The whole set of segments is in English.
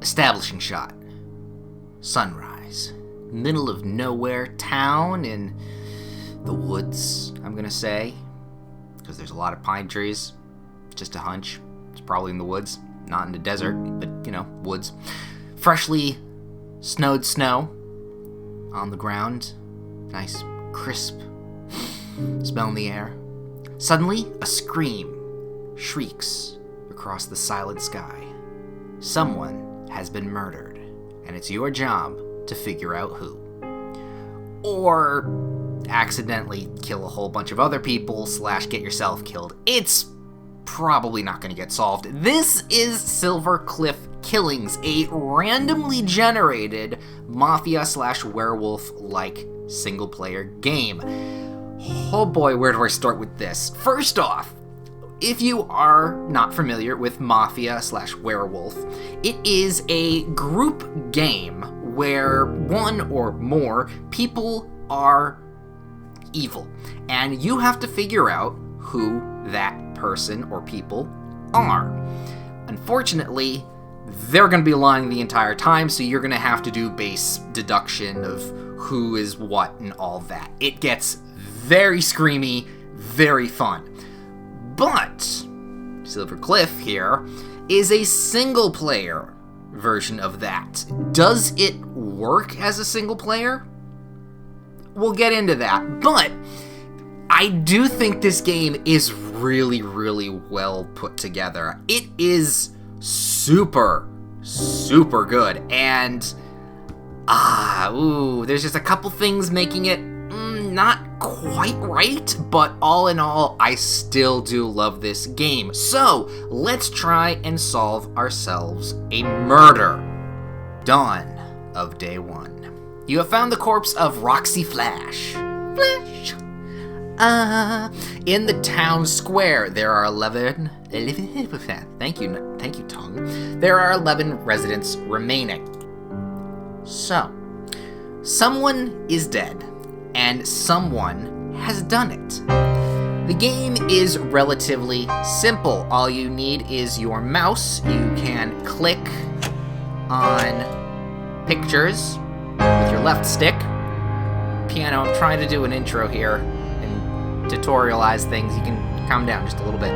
Establishing shot. Sunrise. Middle of nowhere town in the woods, I'm gonna say. Because there's a lot of pine trees. Just a hunch. It's probably in the woods. Not in the desert, but, woods. Freshly snowed snow on the ground. Nice, crisp smell in the air. Suddenly, a scream shrieks across the silent sky. Someone has been murdered, and it's your job to figure out who. Or accidentally kill a whole bunch of other people / get yourself killed. It's probably not going to get solved. This is Sillvercliff Killings, a randomly generated mafia / werewolf-like single-player game. Oh boy, where do I start with this? First off, if you are not familiar with mafia / werewolf, it is a group game where one or more people are evil, and you have to figure out who that person or people are. Unfortunately, they're going to be lying the entire time, so you're going to have to do base deduction of who is what and all that. It gets very screamy, very fun. But Sillvercliff here is a single-player version of that. Does it work as a single player? We'll get into that, but I do think this game is really, really well put together. It is super, super good, and there's just a couple things making it not quite right, but all in all, I still do love this game. So, let's try and solve ourselves a murder. Dawn of day 1. You have found the corpse of Roxy Flash. In the town square, there are 11... Thank you, tongue. There are 11 residents remaining. So, someone is dead, and someone has done it. The game is relatively simple. All you need is your mouse. You can click on pictures with your left stick. Piano, I'm trying to do an intro here and tutorialize things. You can calm down just a little bit.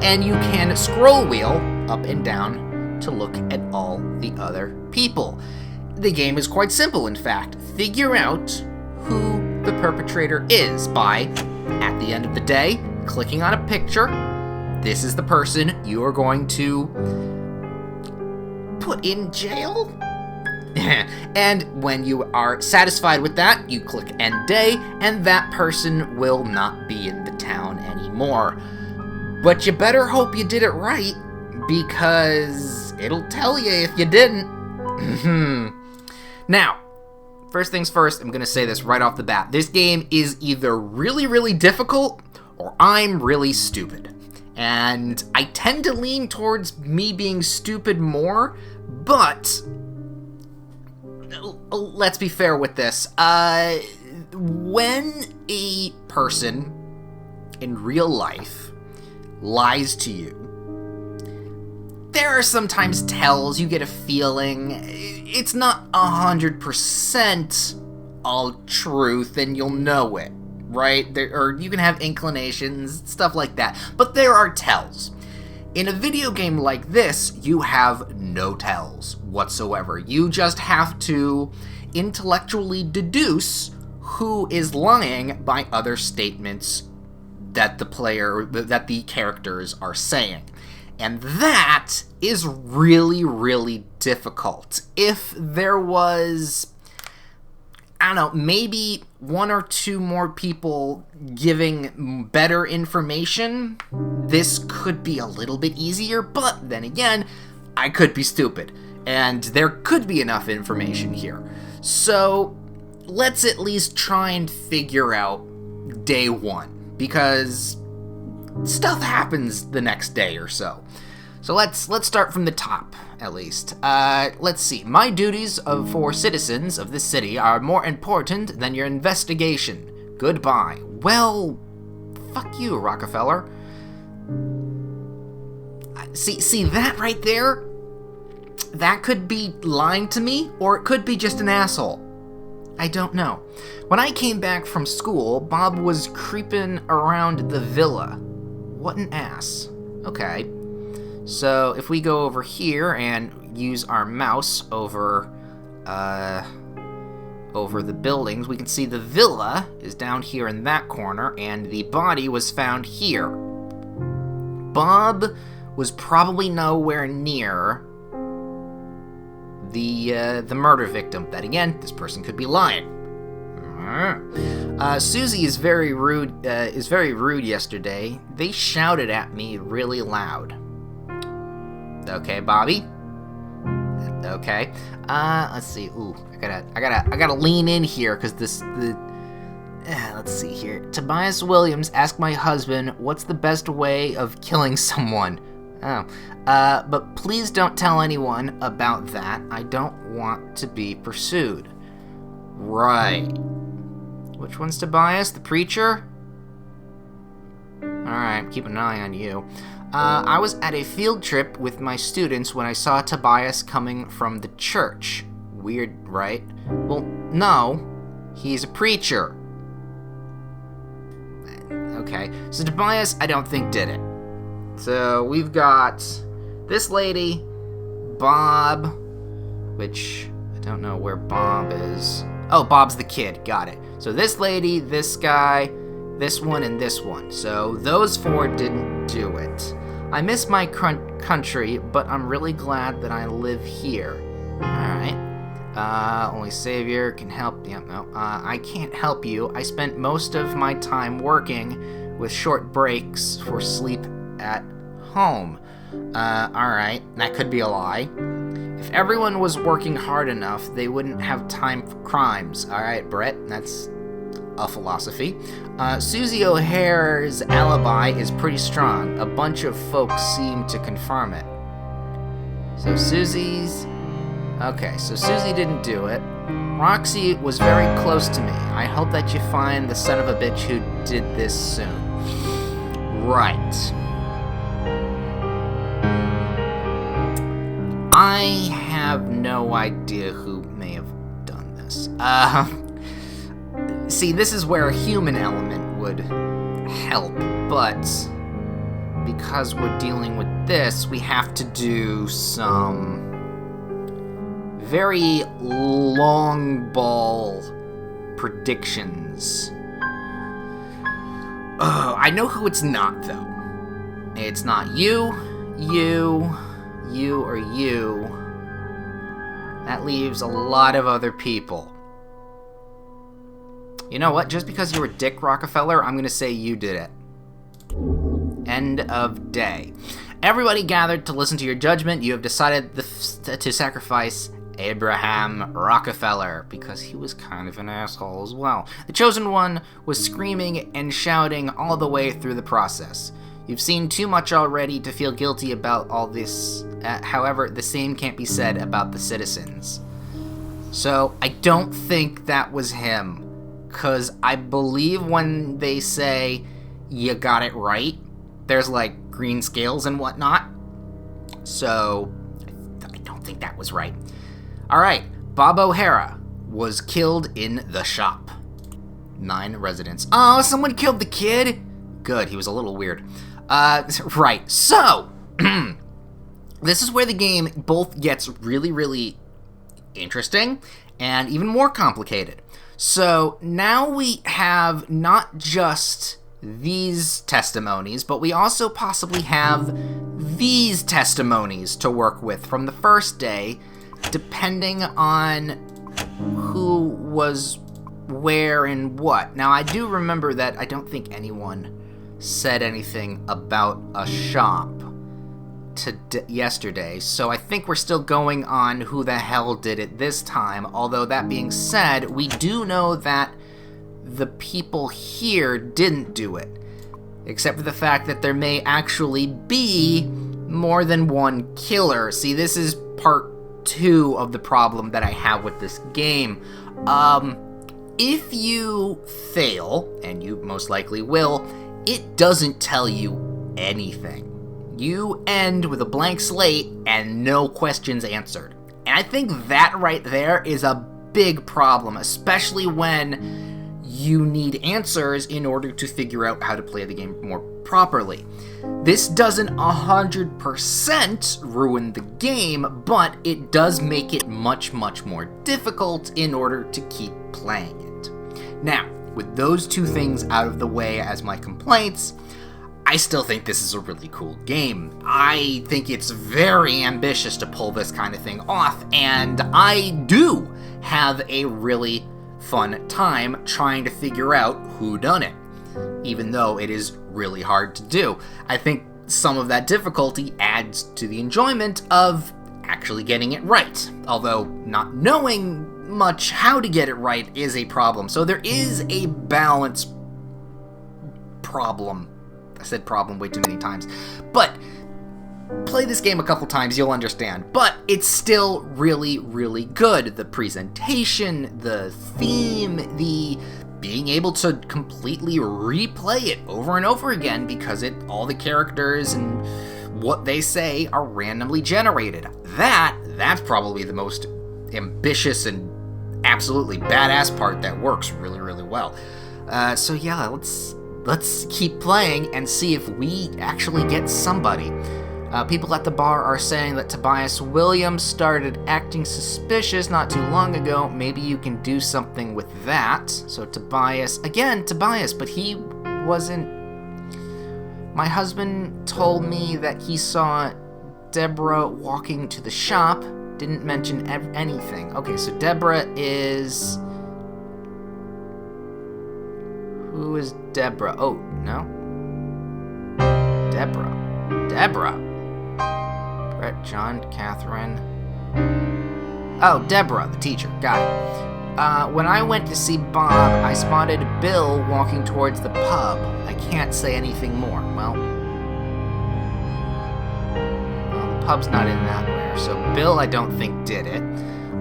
And you can scroll wheel up and down to look at all the other people. The game is quite simple, in fact. Figure out who the perpetrator is by, at the end of the day, clicking on a picture. This is the person you are going to put in jail. And when you are satisfied with that, you click End Day, and that person will not be in the town anymore. But you better hope you did it right, because it'll tell you if you didn't. Now, first things first, I'm going to say this right off the bat. This game is either really, really difficult, or I'm really stupid. And I tend to lean towards me being stupid more, but let's be fair with this. When a person in real life lies to you, there are sometimes tells. You get a feeling. It's not 100% all truth, and you'll know it, right? Or you can have inclinations, stuff like that. But there are tells. In a video game like this, you have no tells whatsoever. You just have to intellectually deduce who is lying by other statements that the characters are saying. And that is really, really difficult. If there was, I don't know, maybe one or two more people giving better information, this could be a little bit easier, but then again, I could be stupid, and there could be enough information here. So, let's at least try and figure out day 1, because stuff happens the next day or so. So let's start from the top, at least. Let's see. My duties for citizens of this city are more important than your investigation. Goodbye. Well, fuck you, Rockefeller. See that right there? that could be lying to me, or it could be just an asshole. I don't know. When I came back from school, Bob was creeping around the villa. What an ass. Okay. So if we go over here and use our mouse over the buildings, we can see the villa is down here in that corner, and the body was found here. Bob was probably nowhere near the murder victim. Then again, this person could be lying. Susie is very rude. Yesterday, they shouted at me really loud. Okay, Bobby. Okay. Let's see. Ooh, I gotta lean in here because let's see here. Tobias Williams asked my husband, "What's the best way of killing someone?" Oh. But please don't tell anyone about that. I don't want to be pursued. Right. Which one's Tobias? The preacher? Alright, keep an eye on you. I was at a field trip with my students when I saw Tobias coming from the church. Weird, right? Well, no. He's a preacher. Okay, so Tobias, I don't think did it. So we've got this lady, Bob, which I don't know where Bob is. Oh, Bob's the kid. Got it. So this lady, this guy, this one, and this one. So those four didn't do it. I miss my country, but I'm really glad that I live here. Alright. Only Savior can help. Yeah, no. I can't help you. I spent most of my time working with short breaks for sleep at home. Alright. That could be a lie. If everyone was working hard enough, they wouldn't have time for crimes. Alright, Brett. That's a philosophy. Susie O'Hare's alibi is pretty strong. A bunch of folks seem to confirm it. So Susie's... Okay, so Susie didn't do it. Roxy was very close to me. I hope that you find the son of a bitch who did this soon. Right. I have no idea who may have done this. See, this is where a human element would help, but because we're dealing with this, we have to do some very long ball predictions. I know who it's not, though. It's not you, or you. That leaves a lot of other people. You know what? Just because you're a dick, Rockefeller, I'm gonna say you did it. End of day. Everybody gathered to listen to your judgment. You have decided to sacrifice Abraham Rockefeller, because he was kind of an asshole as well. The chosen one was screaming and shouting all the way through the process. You've seen too much already to feel guilty about all this. However, the same can't be said about the citizens. So, I don't think that was him. Because I believe when they say, you got it right, there's like green scales and whatnot. So, I don't think that was right. Alright, Bob O'Hara was killed in the shop. 9 residents. Oh, someone killed the kid? Good, he was a little weird. Right, so, this is where the game both gets really, really interesting and even more complicated. So, now we have not just these testimonies, but we also possibly have these testimonies to work with from the first day, depending on who was where and what. Now, I do remember that I don't think anyone said anything about a shop yesterday, so I think we're still going on who the hell did it this time. Although, that being said, we do know that the people here didn't do it, except for the fact that there may actually be more than one killer. See, this is part 2 of the problem that I have with this game. If you fail, and you most likely will, it doesn't tell you anything. You end with a blank slate and no questions answered. And I think that right there is a big problem, especially when you need answers in order to figure out how to play the game more properly. This doesn't 100% ruin the game, but it does make it much, much more difficult in order to keep playing it. Now, with those two things out of the way as my complaints, I still think this is a really cool game. I think it's very ambitious to pull this kind of thing off, and I do have a really fun time trying to figure out who done it, even though it is really hard to do. I think some of that difficulty adds to the enjoyment of actually getting it right, although not knowing much how to get it right is a problem. So there is a balance problem. I said problem way too many times, but play this game a couple times, you'll understand. But it's still really, really good. The presentation, the theme, the being able to completely replay it over and over again because all the characters and what they say are randomly generated. That's probably the most ambitious and absolutely badass part that works really, really well. So yeah, let's keep playing and see if we actually get somebody. People at the bar are saying that Tobias Williams started acting suspicious not too long ago. Maybe you can do something with that. So Tobias, but he wasn't... My husband told me that he saw Deborah walking to the shop. Didn't mention anything. Okay, so Deborah is... Who is Deborah? Oh, no? Deborah. Brett, John, Catherine. Oh, Deborah, the teacher. Got it. When I went to see Bob, I spotted Bill walking towards the pub. I can't say anything more. Well, the pub's not in that way, so Bill I don't think did it.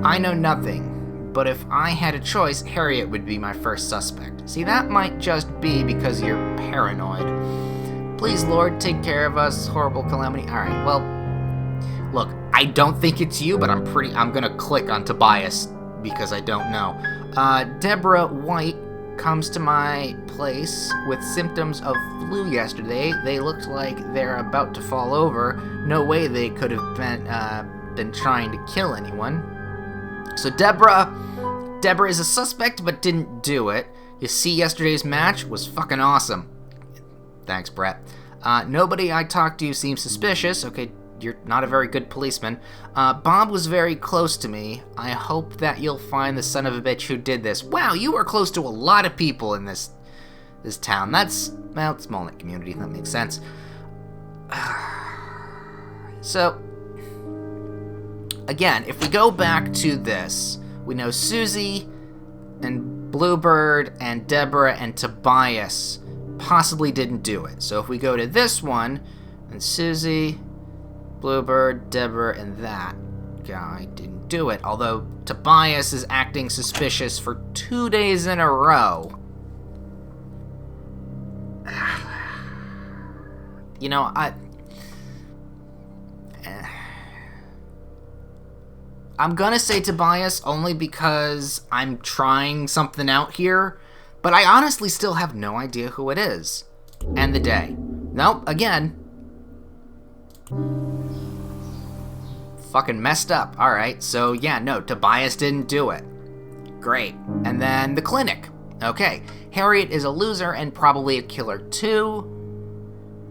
I know nothing, but if I had a choice, Harriet would be my first suspect. See, that might just be because you're paranoid. Please, Lord, take care of us. Horrible calamity. Alright, well, look, I don't think it's you, but I'm gonna click on Tobias because I don't know. Deborah White comes to my place with symptoms of flu yesterday. They looked like they're about to fall over. No way they could have been trying to kill anyone. So Deborah is a suspect but didn't do it. You see, yesterday's match was fucking awesome. Thanks, Brett. Nobody I talked to seems suspicious. Okay, you're not a very good policeman. Bob was very close to me. I hope that you'll find the son of a bitch who did this. Wow, you are close to a lot of people in this town. That's, well, it's a small knit community. That makes sense. So, again, if we go back to this, we know Susie and Bluebird and Deborah and Tobias possibly didn't do it. So if we go to this one, and Susie, Bluebird, Deborah, and that guy didn't do it. Although Tobias is acting suspicious for 2 days in a row. You know, I'm gonna say Tobias only because I'm trying something out here, but I honestly still have no idea who it is. And the day. Nope, again. Fucking messed up. Alright, so yeah, no, Tobias didn't do it. Great. And then the clinic. Okay, Harriet is a loser and probably a killer too.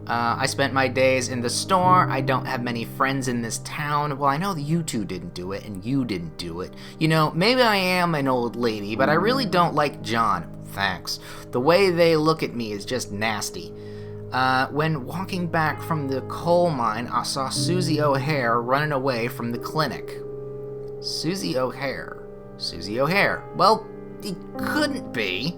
I spent my days in the store. I don't have many friends in this town. Well, I know that you two didn't do it, and you didn't do it. You know, maybe I am an old lady, but I really don't like John. Thanks. The way they look at me is just nasty. When walking back from the coal mine, I saw Susie O'Hare running away from the clinic. Susie O'Hare. Well, it couldn't be.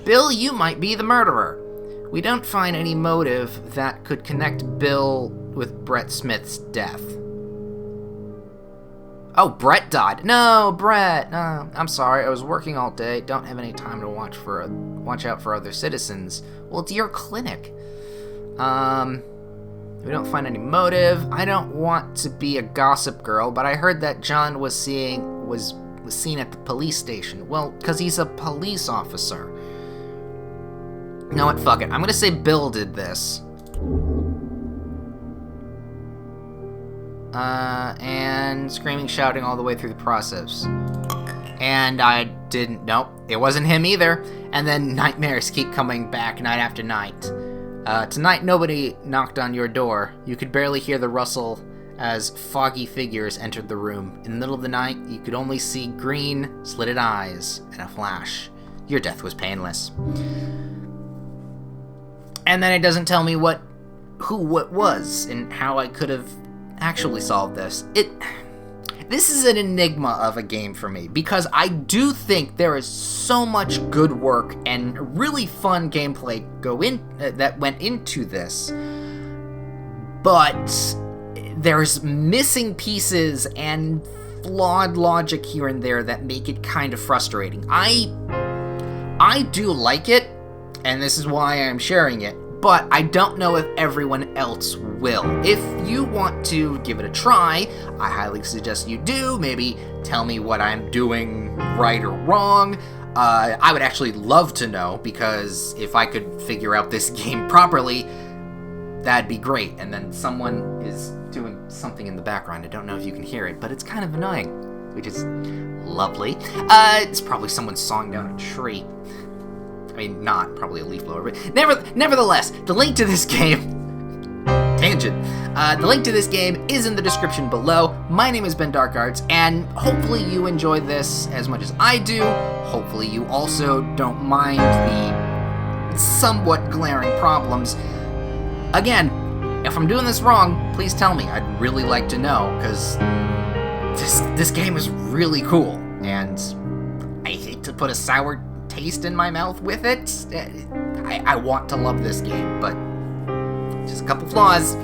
Bill, you might be the murderer. We don't find any motive that could connect Bill with Brett Smith's death. Oh, Brett died. No, Brett. No, I'm sorry. I was working all day. Don't have any time to watch out for other citizens. Well, it's your clinic. We don't find any motive. I don't want to be a gossip girl, but I heard that John was seen at the police station. Well, because he's a police officer. You know what? Fuck it. I'm gonna say Bill did this. And screaming, shouting all the way through the process. And I didn't. Nope, it wasn't him either. And then nightmares keep coming back night after night. Tonight, nobody knocked on your door. You could barely hear the rustle as foggy figures entered the room. In the middle of the night, you could only see green, slitted eyes and a flash. Your death was painless. And then it doesn't tell me who it was and how I could have actually solved this. This is an enigma of a game for me, because I do think there is so much good work and really fun gameplay that went into this, but there's missing pieces and flawed logic here and there that make it kind of frustrating. I do like it, and this is why I'm sharing it, but I don't know if everyone else will. If you want to give it a try, I highly suggest you do. Maybe tell me what I'm doing right or wrong. I would actually love to know, because if I could figure out this game properly, that'd be great. And then someone is doing something in the background. I don't know if you can hear it, but it's kind of annoying, which is lovely. It's probably someone sawing down a tree. I mean, not probably a leaf blower, but nevertheless, the link to this game, tangent, the link to this game is in the description below. My name is Ben Darkarts, and hopefully you enjoyed this as much as I do. Hopefully you also don't mind the somewhat glaring problems. Again, if I'm doing this wrong, please tell me. I'd really like to know, because this game is really cool, and I hate to put a sour taste in my mouth with it. I want to love this game, but just a couple flaws.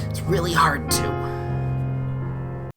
It's really hard to.